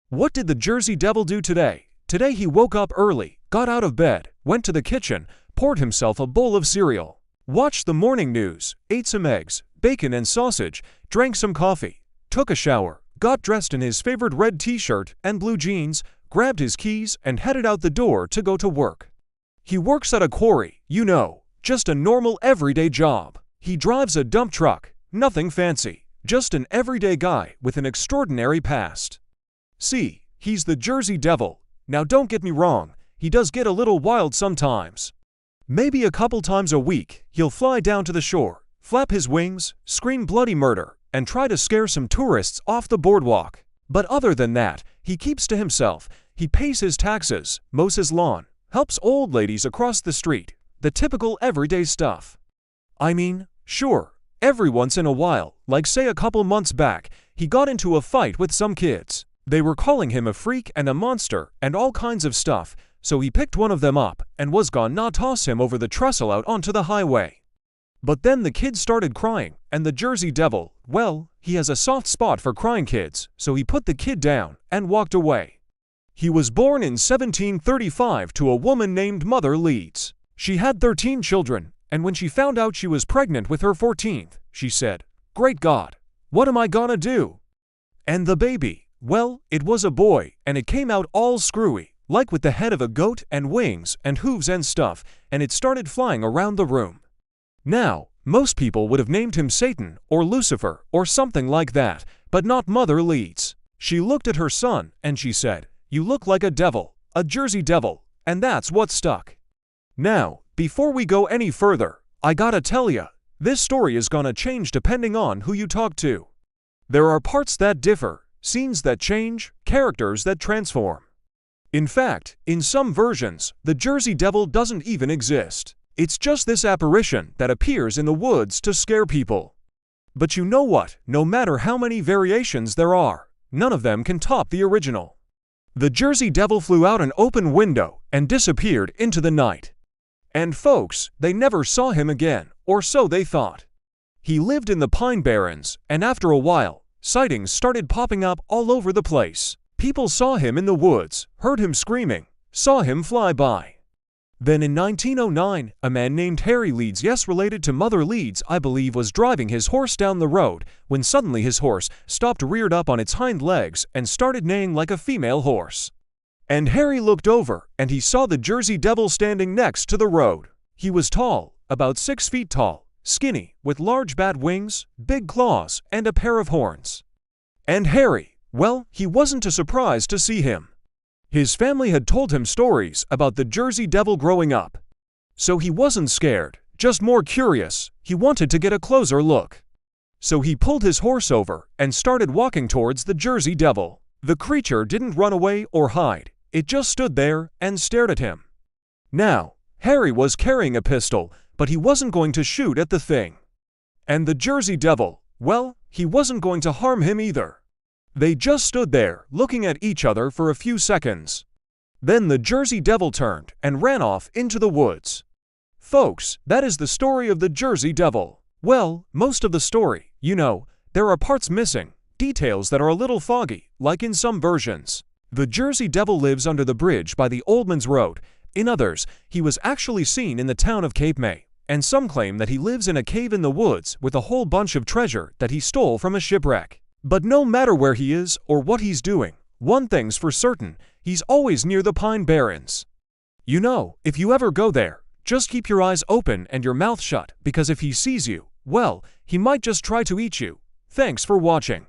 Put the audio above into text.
What did the Jersey Devil do today? Today he woke up early, got out of bed, went to the kitchen, poured himself a bowl of cereal, watched the morning news, ate some eggs, bacon and sausage, drank some coffee, took a shower, got dressed in his favorite red t-shirt and blue jeans, grabbed his keys and headed out the door to go to work. He works at a quarry, just a normal everyday job. He drives a dump truck, nothing fancy, just an everyday guy with an extraordinary past. See, he's the Jersey Devil. Now don't get me wrong, he does get a little wild sometimes. Maybe a couple times a week, he'll fly down to the shore, flap his wings, scream bloody murder, and try to scare some tourists off the boardwalk. But other than that, he keeps to himself. He pays his taxes, mows his lawn, helps old ladies across the street, the typical everyday stuff. I mean, sure, every once in a while, like say a couple months back, he got into a fight with some kids. They were calling him a freak and a monster and all kinds of stuff, so he picked one of them up and was gonna toss him over the trestle out onto the highway. But then the kids started crying, and the Jersey Devil, well, he has a soft spot for crying kids, so he put the kid down and walked away. He was born in 1735 to a woman named Mother Leeds. She had 13 children, and when she found out she was pregnant with her 14th, she said, "Great God, what am I gonna do?" And the baby, well, it was a boy, and it came out all screwy, like with the head of a goat and wings and hooves and stuff, and it started flying around the room. Now, most people would have named him Satan or Lucifer or something like that, but not Mother Leeds. She looked at her son and she said, "You look like a devil, a Jersey Devil," and that's what stuck. Now, before we go any further, I gotta tell ya, this story is gonna change depending on who you talk to. There are parts that differ, scenes that change, characters that transform. In fact, in some versions, the Jersey Devil doesn't even exist. It's just this apparition that appears in the woods to scare people. But you know what? No matter how many variations there are, none of them can top the original. The Jersey Devil flew out an open window and disappeared into the night. And folks, they never saw him again, or so they thought. He lived in the Pine Barrens, and after a while, sightings started popping up all over the place. People saw him in the woods, heard him screaming, saw him fly by. Then in 1909, a man named Harry Leeds, yes related to Mother Leeds, I believe, was driving his horse down the road when suddenly his horse stopped, reared up on its hind legs, and started neighing like a female horse. And Harry looked over, and he saw the Jersey Devil standing next to the road. He was tall, about 6 feet tall, skinny, with large bat wings, big claws, and a pair of horns. And Harry, well, he wasn't too surprised to see him. His family had told him stories about the Jersey Devil growing up. So he wasn't scared, just more curious. He wanted to get a closer look. So he pulled his horse over and started walking towards the Jersey Devil. The creature didn't run away or hide. It just stood there and stared at him. Now, Harry was carrying a pistol, but he wasn't going to shoot at the thing. And the Jersey Devil, well, he wasn't going to harm him either. They just stood there, looking at each other for a few seconds. Then the Jersey Devil turned and ran off into the woods. Folks, that is the story of the Jersey Devil. Well, most of the story, there are parts missing, details that are a little foggy, like in some versions. The Jersey Devil lives under the bridge by the Oldman's Road. In others, he was actually seen in the town of Cape May, and some claim that he lives in a cave in the woods with a whole bunch of treasure that he stole from a shipwreck. But no matter where he is or what he's doing, one thing's for certain, he's always near the Pine Barrens. If you ever go there, just keep your eyes open and your mouth shut, because if he sees you, well, he might just try to eat you. Thanks for watching.